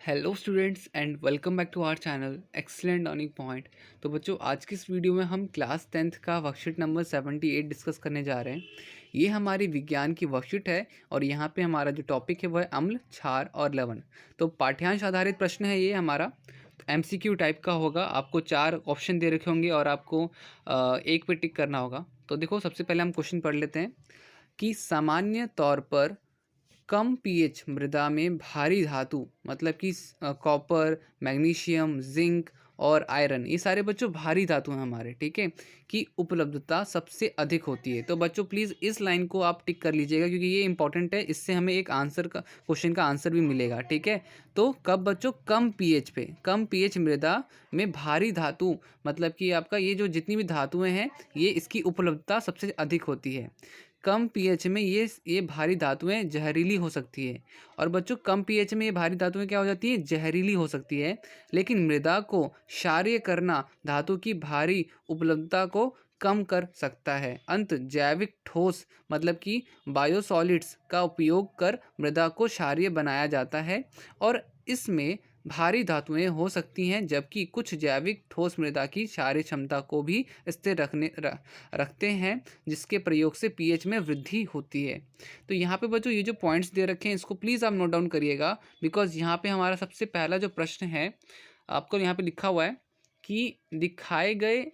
Hello students and welcome back to our channel excellent learning point. तो बच्चों, आज की इस वीडियो में हम क्लास 10th का वर्कशीट नंबर 78 डिस्कस करने जा रहे हैं। ये हमारी विज्ञान की वर्कशीट है और यहाँ पे हमारा जो टॉपिक है वो है अम्ल, क्षार और लवण। तो पाठ्यांश आधारित प्रश्न है ये हमारा। MCQ टाइप का होगा। आपको 4 ऑप्शन दे रखे होंगे और आपको एक पे टिक करना होगा। तो देखो, सबसे पहले हम क्वेश्चन पढ़ लेते हैं कि सामान्य तौर पर कम पीएच मृदा में भारी धातु मतलब कि कॉपर, मैग्नीशियम, जिंक और आयरन, ये सारे बच्चों भारी धातु हैं हमारे, ठीक है, की उपलब्धता सबसे अधिक होती है। तो बच्चों प्लीज़ इस लाइन को आप टिक कर लीजिएगा क्योंकि ये इंपॉर्टेंट है, इससे हमें एक आंसर का क्वेश्चन का आंसर भी मिलेगा, ठीक है। तो कब बच्चों? कम पीएच पे, कम पीएच मृदा में भारी धातु मतलब कि आपका ये जो जितनी भी धातुएं हैं ये इसकी उपलब्धता सबसे अधिक होती है। कम पीएच में ये भारी धातुएं जहरीली हो सकती है। और बच्चों, कम पीएच में ये भारी धातुएं क्या हो जाती है? जहरीली हो सकती है। लेकिन मृदा को क्षारीय करना धातु की भारी उपलब्धता को कम कर सकता है। अंत जैविक ठोस मतलब कि बायोसॉलिड्स का उपयोग कर मृदा को क्षारीय बनाया जाता है और इसमें भारी धातुएं हो सकती हैं, जबकि कुछ जैविक ठोस मृदा की क्षारीय क्षमता को भी स्थिर रखते हैं, जिसके प्रयोग से पीएच में वृद्धि होती है। तो यहाँ पे बच्चों ये जो पॉइंट्स दे रखे हैं इसको प्लीज़ आप नोट डाउन करिएगा, बिकॉज यहाँ पे हमारा सबसे पहला जो प्रश्न है आपको यहाँ पे लिखा हुआ है कि दिखाए गए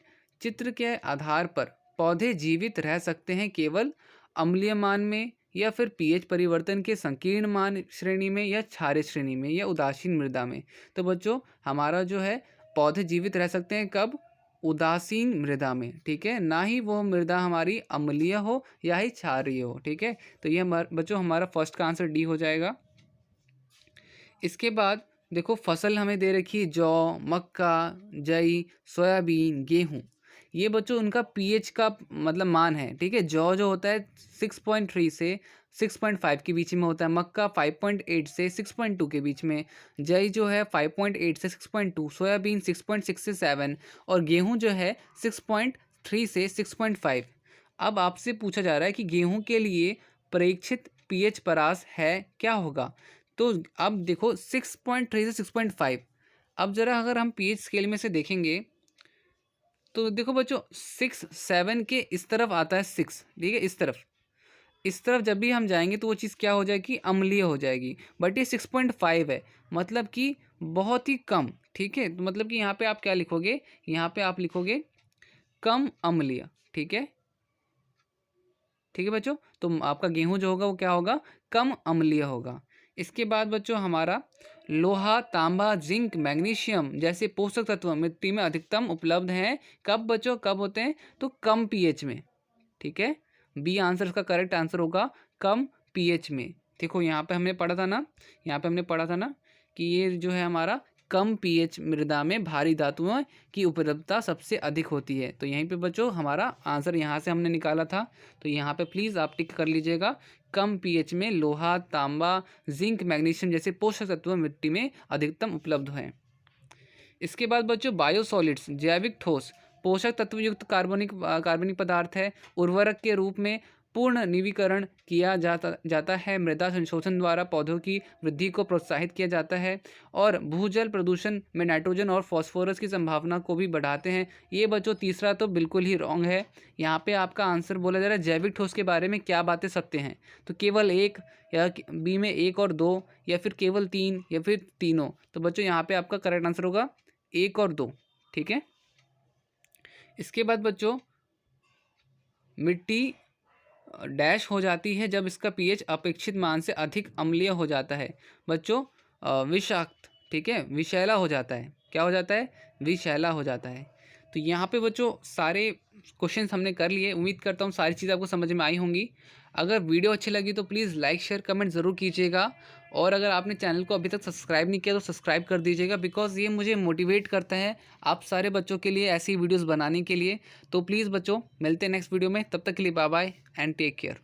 चित्र के आधार पर पौधे जीवित रह सकते हैं केवल अम्लीय मान में या फिर पीएच परिवर्तन के संकीर्ण मान श्रेणी में या क्षारीय श्रेणी में या उदासीन मृदा में। तो बच्चों, हमारा जो है पौधे जीवित रह सकते हैं कब? उदासीन मृदा में, ठीक है, ना ही वो मृदा हमारी अम्लीय हो या ही क्षारीय हो, ठीक है। तो ये बच्चों हमारा फर्स्ट का आंसर डी हो जाएगा। इसके बाद देखो, फसल हमें दे रखी है जौ, मक्का, जई, सोयाबीन, गेहूँ। ये बच्चों उनका पीएच का मतलब मान है, ठीक है। जौ जो होता है 6.3 से 6.5 के बीच में होता है, मक्का 5.8 से 6.2 के बीच में, जई जो है 5.8 से 6.2, सोयाबीन 6.6 से 7 और गेहूं जो है 6.3 से 6.5। अब आपसे पूछा जा रहा है कि गेहूं के लिए प्रेक्षित पीएच परास है क्या होगा? तो अब देखो 6.3 से 6.5। अब ज़रा अगर हम पीएच स्केल में से देखेंगे तो देखो बच्चों, 6 7 के इस तरफ आता है 6, ठीक है, इस तरफ जब भी हम जाएंगे तो वो चीज़ क्या हो जाएगी? अम्लीय हो जाएगी। बट ये 6.5 है, मतलब कि बहुत ही कम, ठीक है। तो मतलब कि यहाँ पे आप क्या लिखोगे? यहाँ पे आप लिखोगे कम अम्लीय, ठीक है, ठीक है बच्चों। तो आपका गेहूं जो होगा वो क्या होगा? कम अम्लीय होगा। इसके बाद बच्चों हमारा लोहा, तांबा, जिंक, मैग्नीशियम जैसे पोषक तत्व मिट्टी में अधिकतम उपलब्ध हैं। कब बच्चों? कब होते हैं? तो कम पीएच में, ठीक है। बी आंसर इसका करेक्ट आंसर होगा, कम पीएच में। देखो यहाँ पे हमने पढ़ा था ना, यहाँ पे हमने पढ़ा था ना कि ये जो है हमारा कम पीएच मृदा में भारी धातुओं की उपलब्धता सबसे अधिक होती है। तो यहीं पे बच्चों हमारा आंसर यहाँ से हमने निकाला था। तो यहाँ पे प्लीज़ आप टिक कर लीजिएगा, कम पीएच में लोहा, तांबा, जिंक, मैग्नीशियम जैसे पोषक तत्व मिट्टी में अधिकतम उपलब्ध हैं। इसके बाद बच्चों बायोसॉलिड्स जैविक ठोस पोषक तत्व युक्त कार्बनिक पदार्थ है। उर्वरक के रूप में पूर्ण निवीकरण किया जाता है। मृदा संशोधन द्वारा पौधों की वृद्धि को प्रोत्साहित किया जाता है और भूजल प्रदूषण में नाइट्रोजन और फास्फोरस की संभावना को भी बढ़ाते हैं। ये बच्चों तीसरा तो बिल्कुल ही रॉन्ग है। यहाँ पे आपका आंसर बोला जा रहा है जैविक ठोस के बारे में क्या बातें सत्य हैं? तो केवल एक, या बी में 1 और 2, या फिर केवल 3, या फिर तीनों। तो बच्चों यहाँ पे आपका करेक्ट आंसर होगा 1 और 2, ठीक है। इसके बाद बच्चों मिट्टी डैश हो जाती है जब इसका पीएच अपेक्षित मान से अधिक अम्लीय हो जाता है। बच्चों विषाक्त, ठीक है, विषैला हो जाता है। क्या हो जाता है? विषैला हो जाता है। तो यहाँ पे बच्चों सारे क्वेश्चंस हमने कर लिए। उम्मीद करता हूँ सारी चीज़ आपको समझ में आई होंगी। अगर वीडियो अच्छी लगी तो प्लीज़ लाइक, शेयर, कमेंट ज़रूर कीजिएगा। और अगर आपने चैनल को अभी तक सब्सक्राइब नहीं किया तो सब्सक्राइब कर दीजिएगा, बिकॉज़ ये मुझे मोटिवेट करता है आप सारे बच्चों के लिए ऐसी वीडियोज़ बनाने के लिए। तो प्लीज़ बच्चों मिलते हैं नेक्स्ट वीडियो में, तब तक के लिए bye bye and take care.